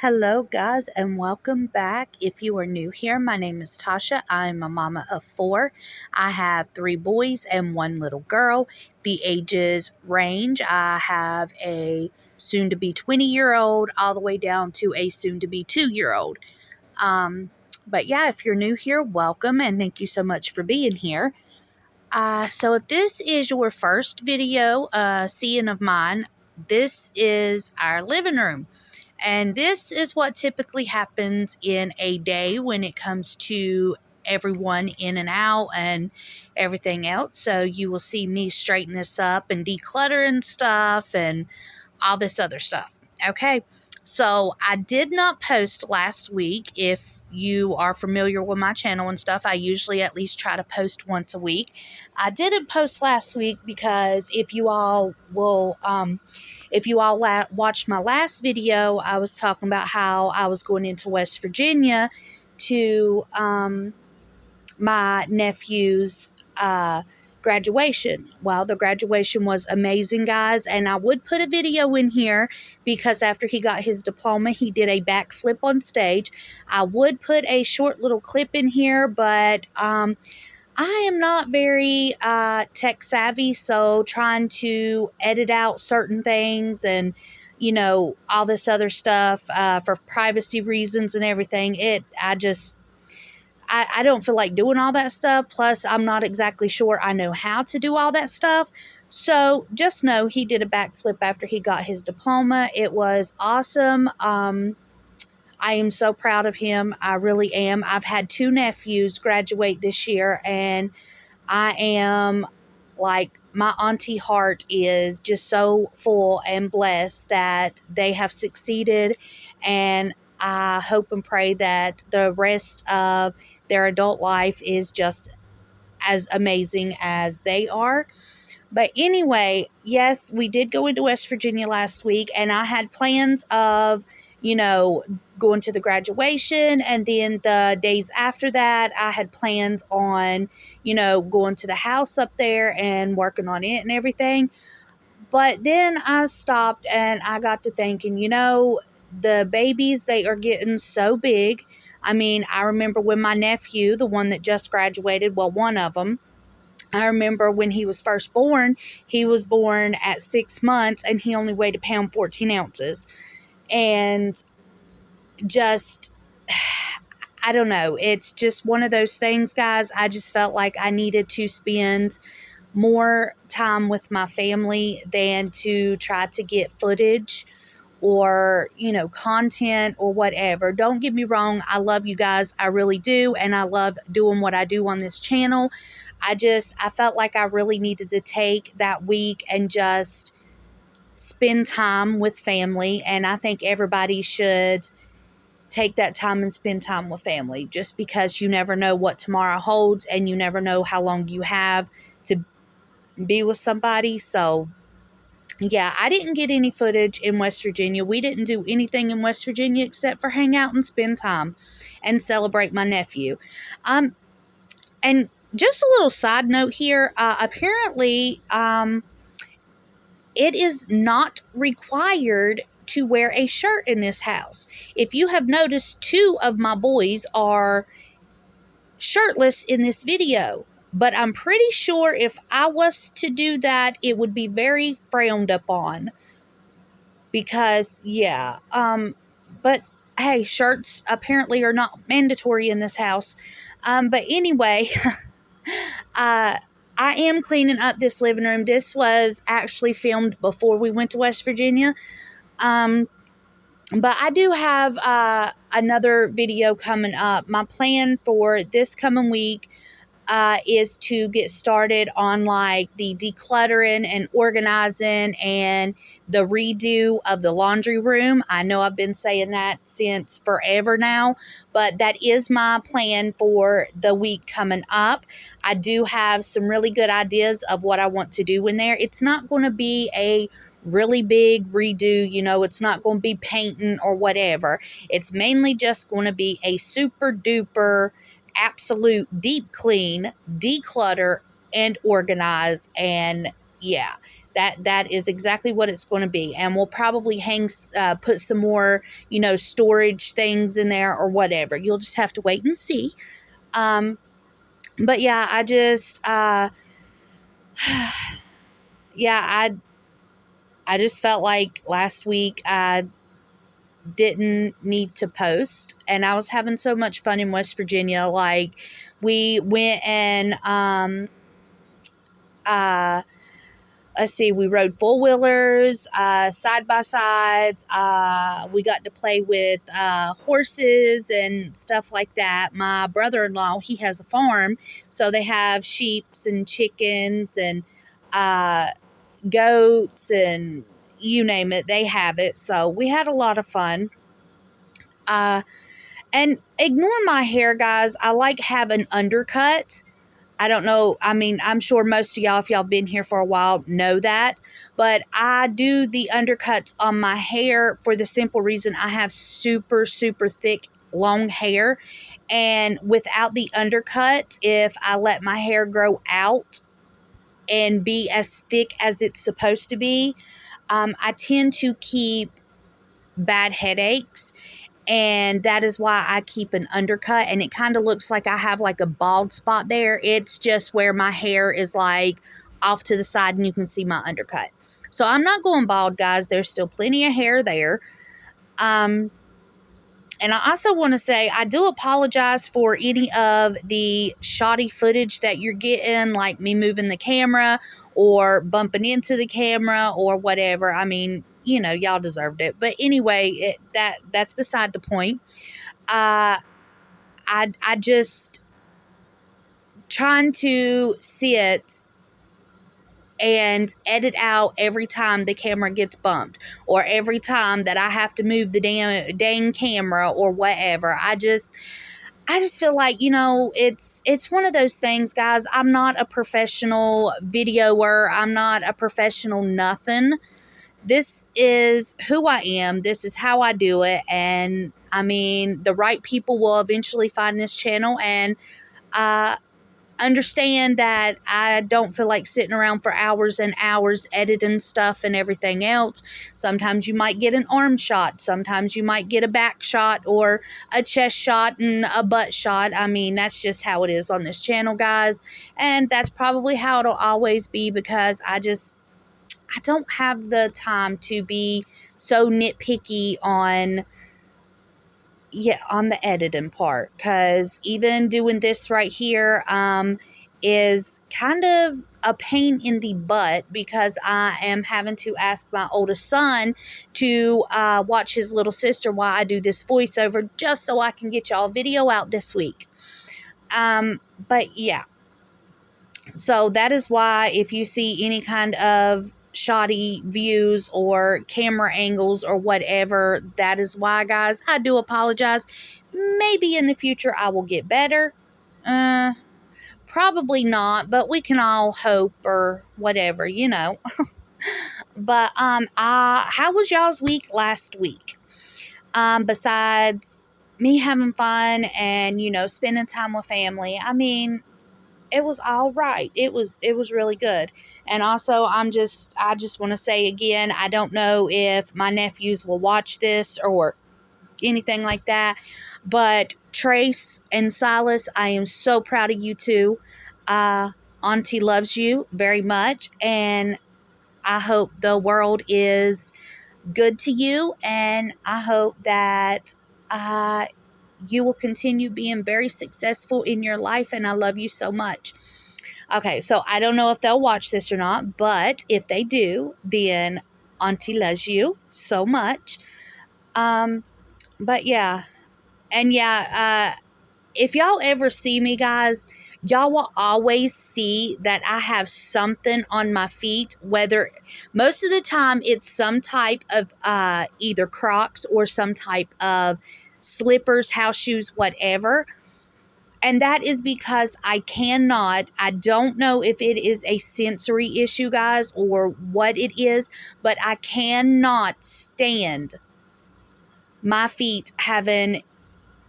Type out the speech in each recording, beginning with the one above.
Hello, guys, and welcome back. If you are new here, my name is Tasha. I'm a mama of four. I have three boys and one little girl. The ages range. I have a soon to be 20-year-old all the way down to a soon to be 2-year old. But yeah, if you're new here, welcome and thank you so much for being here. So if this is your first video seeing of mine, this is our living room. And this is what typically happens in a day when it comes to everyone in and out and everything else. So you will see me straighten this up and declutter and stuff and all this other stuff. Okay. So I did not post last week. If you are familiar with my channel and stuff, I usually at least try to post once a week. I didn't post last week because if you all watched my last video, I was talking about how I was going into West Virginia to my nephew's graduation. Well, the graduation was amazing, guys, and I would put a video in here because after he got his diploma, he did a backflip on stage. I would put a short little clip in here, but I am not very tech savvy, so trying to edit out certain things and all this other stuff for privacy reasons and everything, I don't feel like doing all that stuff. Plus, I'm not exactly sure I know how to do all that stuff. So just know he did a backflip after he got his diploma. It was awesome. I am so proud of him. I really am. I've had two nephews graduate this year, and I am like, my auntie heart is just so full and blessed that they have succeeded, and I hope and pray that the rest of their adult life is just as amazing as they are. But anyway, yes, we did go into West Virginia last week, and I had plans of, going to the graduation, and then the days after that, I had plans on, going to the house up there and working on it and everything. But then I stopped and I got to thinking, the babies, they are getting so big. I mean, I remember when my nephew, the one that just graduated, well, one of them, I remember when he was first born, he was born at 6 months and he only weighed 1 pound 14 ounces. And just, I don't know. It's just one of those things, guys. I just felt like I needed to spend more time with my family than to try to get footage or, content or whatever. Don't get me wrong. I love you guys. I really do. And I love doing what I do on this channel. I felt like I really needed to take that week and just spend time with family. And I think everybody should take that time and spend time with family, just because you never know what tomorrow holds and you never know how long you have to be with somebody. So yeah, I didn't get any footage in West Virginia. We didn't do anything in West Virginia except for hang out and spend time and celebrate my nephew. And just a little side note here, apparently it is not required to wear a shirt in this house. If you have noticed, two of my boys are shirtless in this video, but I'm pretty sure if I was to do that, it would be very frowned upon because, yeah, but hey, shirts apparently are not mandatory in this house. But anyway, I am cleaning up this living room. This was actually filmed before we went to West Virginia. But I do have another video coming up. My plan for this coming week is to get started on like the decluttering and organizing and the redo of the laundry room. I know I've been saying that since forever now, but that is my plan for the week coming up. I do have some really good ideas of what I want to do in there. It's not going to be a really big redo, it's not going to be painting or whatever. It's mainly just going to be a super duper absolute deep clean, declutter, and organize, and yeah, that is exactly what it's going to be. And we'll probably put some more, storage things in there or whatever. You'll just have to wait and see. But yeah, yeah, I just felt like last week I didn't need to post, and I was having so much fun in West Virginia. Like, we went and uh let's see, we rode four-wheelers, side by sides. We got to play with horses and stuff like that. My brother-in-law, he has a farm, so they have sheep and chickens and goats and you name it, they have it. So we had a lot of fun. And ignore my hair, guys. I like having undercut. I don't know. I mean, I'm sure most of y'all, if y'all been here for a while, know that. But I do the undercuts on my hair for the simple reason I have super, super thick, long hair. And without the undercut, if I let my hair grow out and be as thick as it's supposed to be, I tend to keep bad headaches. And that is why I keep an undercut, and it kind of looks like I have like a bald spot there. It's just where my hair is like off to the side and you can see my undercut. So I'm not going bald, guys. There's still plenty of hair there. And I also want to say I do apologize for any of the shoddy footage that you're getting, like me moving the camera or bumping into the camera or whatever. I mean, y'all deserved it. But anyway, that's beside the point. I just trying to sit and edit out every time the camera gets bumped or every time that I have to move the dang camera or whatever. I just feel like, it's one of those things, guys. I'm not a professional videoer. I'm not a professional nothing. This is who I am. This is how I do it. And I mean, the right people will eventually find this channel and understand that I don't feel like sitting around for hours and hours editing stuff and everything else. Sometimes you might get an arm shot. Sometimes you might get a back shot or a chest shot and a butt shot. I mean, that's just how it is on this channel, guys. And that's probably how it'll always be because I don't have the time to be so nitpicky on the editing part, because even doing this right here is kind of a pain in the butt because I am having to ask my oldest son to watch his little sister while I do this voiceover just so I can get y'all a video out this week. But yeah, so that is why if you see any kind of shoddy views or camera angles or whatever, that is why, guys. I do apologize. Maybe in the future I will get better. Probably not, but we can all hope or whatever, But how was y'all's week last week? Besides me having fun and spending time with family, I mean, it was all right. It was really good. And also, I just want to say again, I don't know if my nephews will watch this or anything like that, but Trace and Silas, I am so proud of you two. Auntie loves you very much, and I hope the world is good to you, and I hope that you will continue being very successful in your life, and I love you so much. Okay, so I don't know if they'll watch this or not, but if they do, then Auntie loves you so much. But yeah, and yeah, if y'all ever see me, guys, y'all will always see that I have something on my feet, whether most of the time it's some type of either Crocs or some type of slippers, house shoes, whatever. And that is because I don't know if it is a sensory issue, guys, or what it is, but I cannot stand my feet having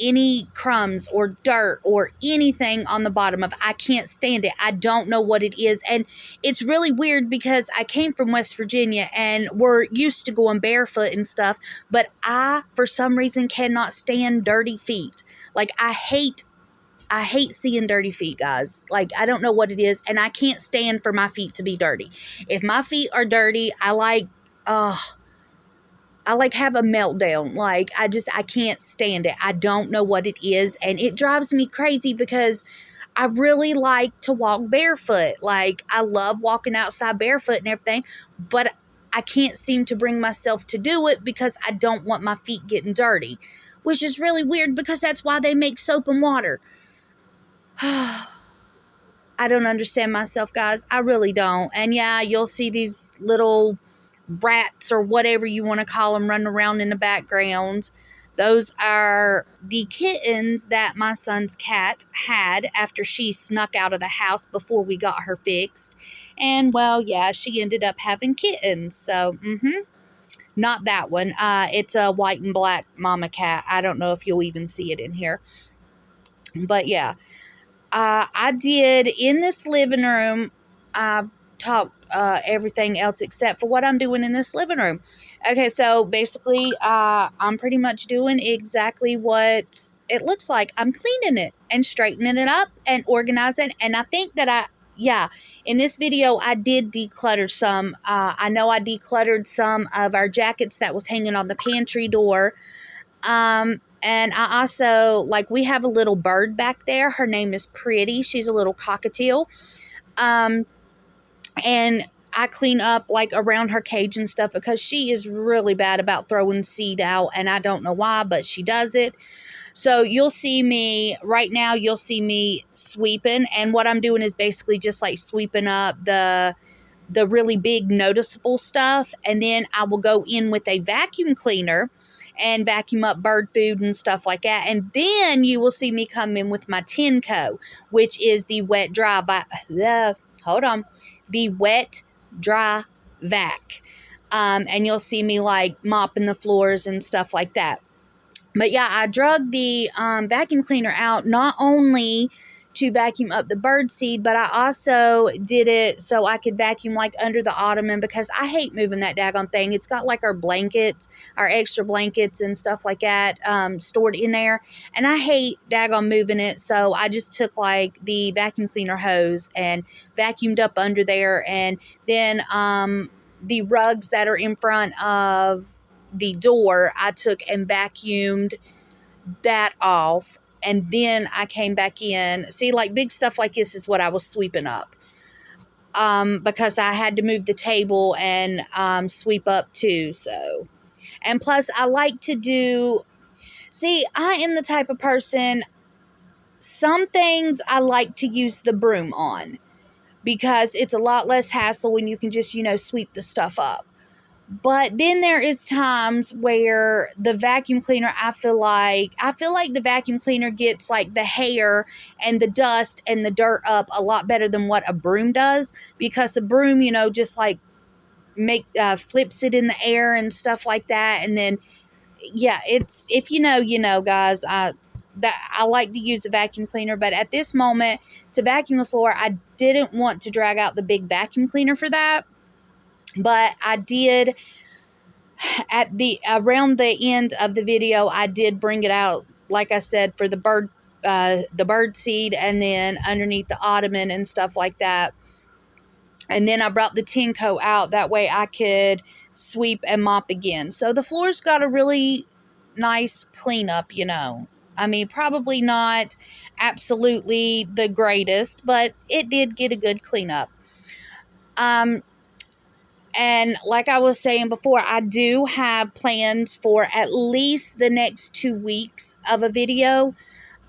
any crumbs or dirt or anything on the bottom of it. I can't stand it. I don't know what it is. And it's really weird because I came from West Virginia and we're used to going barefoot and stuff, but I, for some reason, cannot stand dirty feet. Like, I hate seeing dirty feet, guys. Like, I don't know what it is, and I can't stand for my feet to be dirty. If my feet are dirty, I have a meltdown. Like, I can't stand it. I don't know what it is, and it drives me crazy because I really like to walk barefoot. Like, I love walking outside barefoot and everything, but I can't seem to bring myself to do it because I don't want my feet getting dirty, which is really weird because that's why they make soap and water. I don't understand myself, guys. I really don't. And yeah, you'll see these little rats or whatever you want to call them running around in the background. Those are the kittens that my son's cat had after she snuck out of the house before we got her fixed. And, well, yeah, she ended up having kittens. So, not that one. It's a white and black mama cat. I don't know if you'll even see it in here. But, yeah. I did in this living room. I talked everything else except for what I'm doing in this living room. Okay, so basically, I'm pretty much doing exactly what it looks like. I'm cleaning it and straightening it up and organizing. And I think that in this video, I did declutter some. I know I decluttered some of our jackets that was hanging on the pantry door. And I also, like, we have a little bird back there. Her name is Pretty. She's a little cockatiel. And I clean up, like, around her cage and stuff because she is really bad about throwing seed out. And I don't know why, but she does it. So you'll see me, right now, you'll see me sweeping. And what I'm doing is basically just, like, sweeping up the really big noticeable stuff. And then I will go in with a vacuum cleaner and vacuum up bird food and stuff like that. And then you will see me come in with my Tenco, which is the wet dry vac. And you'll see me, like, mopping the floors and stuff like that. But yeah, I drug the vacuum cleaner out not only to vacuum up the bird seed, but I also did it so I could vacuum, like, under the ottoman because I hate moving that daggone thing. It's got, like, our blankets, our extra blankets and stuff like that stored in there, and I hate daggone moving it. So I just took, like, the vacuum cleaner hose and vacuumed up under there, and then the rugs that are in front of the door, I took and vacuumed that off. And then I came back in. See, like, big stuff like this is what I was sweeping up. Because I had to move the table and sweep up too. So, and plus I like to do, see, I am the type of person, some things I like to use the broom on. Because it's a lot less hassle when you can just, sweep the stuff up. But then there is times where the vacuum cleaner, I feel like the vacuum cleaner gets, like, the hair and the dust and the dirt up a lot better than what a broom does, because a broom, just, like, flips it in the air and stuff like that. And then, yeah, it's, if you know, guys, I like to use a vacuum cleaner, but at this moment, to vacuum the floor, I didn't want to drag out the big vacuum cleaner for that. But I did, around the end of the video, I did bring it out, like I said, for the bird seed, and then underneath the ottoman and stuff like that. And then I brought the Tenco out. That way I could sweep and mop again. So the floor's got a really nice cleanup, I mean, probably not absolutely the greatest, but it did get a good cleanup. And like I was saying before, I do have plans for at least the next 2 weeks of a video.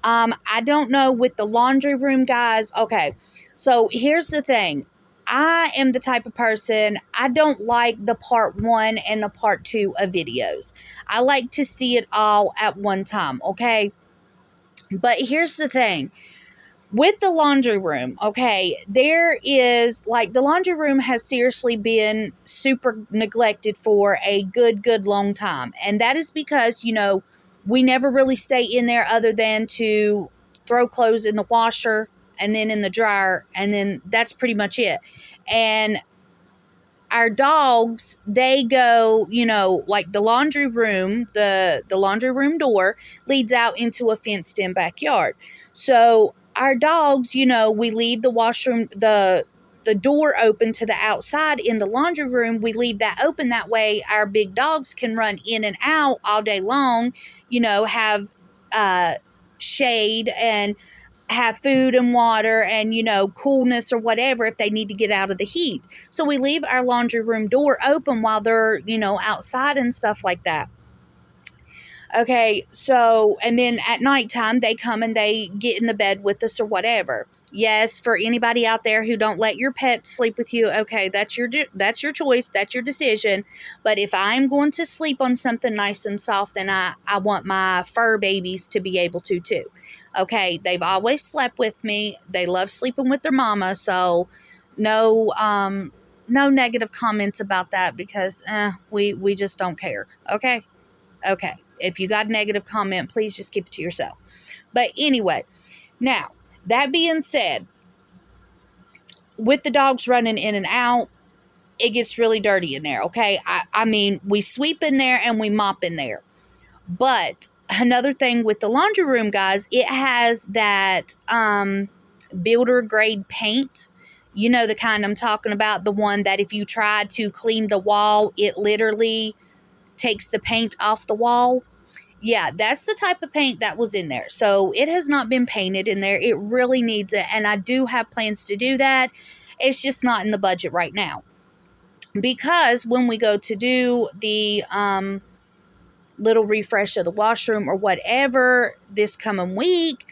I don't know with the laundry room, guys. Okay, so here's the thing. I am the type of person, I don't like the part 1 and the part 2 of videos. I like to see it all at one time, okay? But here's the thing. With the laundry room, okay, there is, like, the laundry room has seriously been super neglected for a good long time. And that is because, We never really stay in there other than to throw clothes in the washer and then in the dryer, and then that's pretty much it. And our dogs, they go, you know, like the laundry room, the laundry room door leads out into a fenced in backyard. So our dogs, you know, we leave the washroom, the door open to the outside in the laundry room. We leave that open, that way our big dogs can run in and out all day long, you know, have shade and have food and water and, you know, coolness or whatever if they need to get out of the heat. So we leave our laundry room door open while they're, you know, outside and stuff like that. Okay, so, and then at nighttime, they come and they get in the bed with us or whatever. Yes, for anybody out there who don't let your pet sleep with you, okay, that's your choice, that's your decision. But if I'm going to sleep on something nice and soft, then I want my fur babies to be able to too. Okay, they've always slept with me. They love sleeping with their mama, so no negative comments about that, because we just don't care. Okay? Okay. If you got a negative comment, please just keep it to yourself. But anyway, now, that being said, with the dogs running in and out, it gets really dirty in there, okay? I mean, we sweep in there and we mop in there. But another thing with the laundry room, guys, it has that builder grade paint. You know the kind I'm talking about, the one that if you try to clean the wall, it literally takes the paint off the wall. Yeah, that's the type of paint that was in there. So it has not been painted in there. It really needs it. And I do have plans to do that. It's just not in the budget right now. Because when we go to do the little refresh of the washroom or whatever this coming week,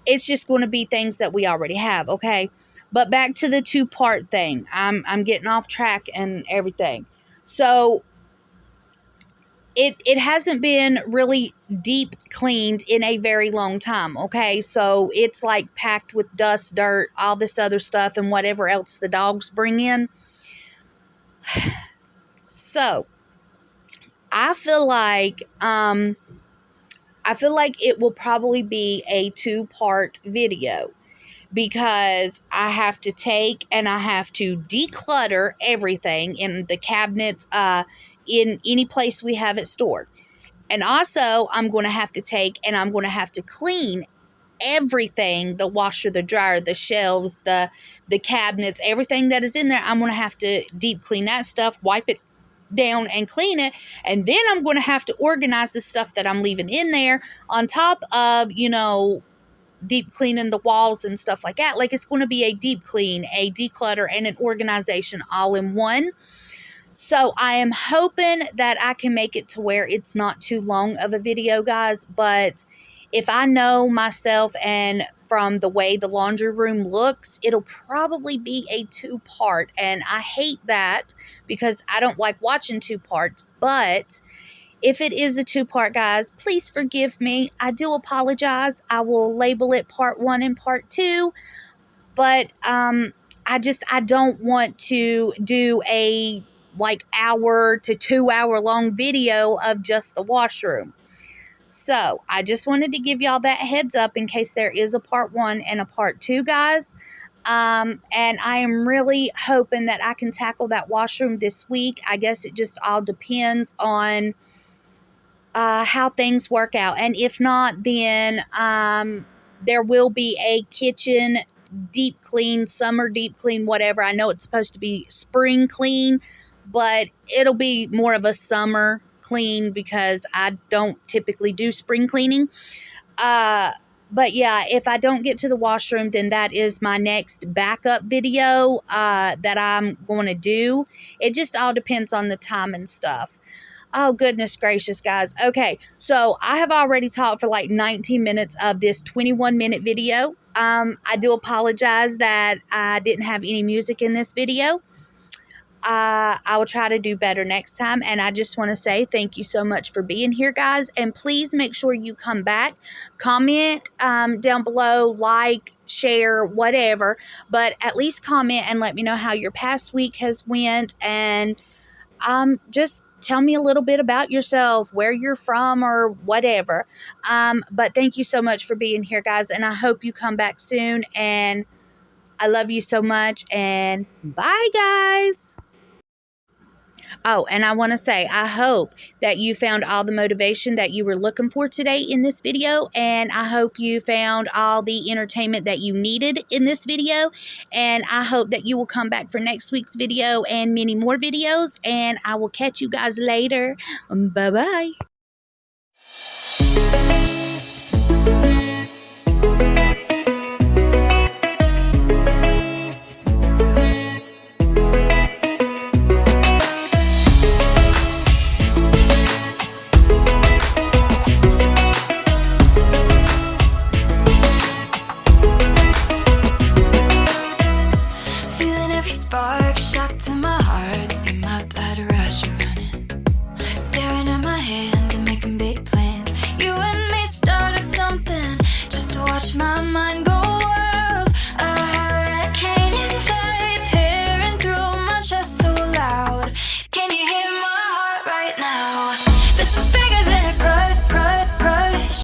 it's just going to be things that we already have, okay? But back to the two-part thing. I'm getting off track and everything. So it hasn't been really deep cleaned in a very long time, okay? So it's like packed with dust, dirt, all this other stuff, and whatever else the dogs bring in. So I feel like it will probably be a 2-part video, because I have to take and I have to declutter everything in the cabinets, in any place we have it stored. And also, I'm going to have to take and I'm going to have to clean everything, the washer, the dryer, the shelves, the cabinets, everything that is in there. I'm going to have to deep clean that stuff, wipe it down and clean it. And then I'm going to have to organize the stuff that I'm leaving in there, on top of, you know, deep cleaning the walls and stuff like that. Like, it's going to be a deep clean, a declutter, and an organization all in one. So I am hoping that I can make it to where it's not too long of a video, guys. But if I know myself and from the way the laundry room looks, it'll probably be a 2-part. And I hate that, because I don't like watching 2 parts. But if it is a 2-part, guys, please forgive me. I do apologize. I will label it part 1 and part 2. But I don't want to do a hour to 2 hour long video of just the washroom. So I just wanted to give y'all that heads up in case there is a part 1 and a part 2, guys. And I am really hoping that I can tackle that washroom this week. I guess it just all depends on how things work out. And if not, then there will be a kitchen deep clean, summer deep clean, whatever. I know it's supposed to be spring clean, but it'll be more of a summer clean, because I don't typically do spring cleaning. But yeah, if I don't get to the washroom, then that is my next backup video that I'm going to do. It just all depends on the time and stuff. Oh, goodness gracious, guys. Okay, so I have already talked for like 19 minutes of this 21-minute video. I do apologize that I didn't have any music in this video. I will try to do better next time. And I just want to say thank you so much for being here, guys. And please make sure you come back. Comment down below, like, share, whatever. But at least comment and let me know how your past week has went. And just tell me a little bit about yourself, where you're from, or whatever. But thank you so much for being here, guys, and I hope you come back soon. And I love you so much, and bye, guys. Oh, and I want to say, I hope that you found all the motivation that you were looking for today in this video, and I hope you found all the entertainment that you needed in this video, and I hope that you will come back for next week's video and many more videos, and I will catch you guys later. Bye-bye.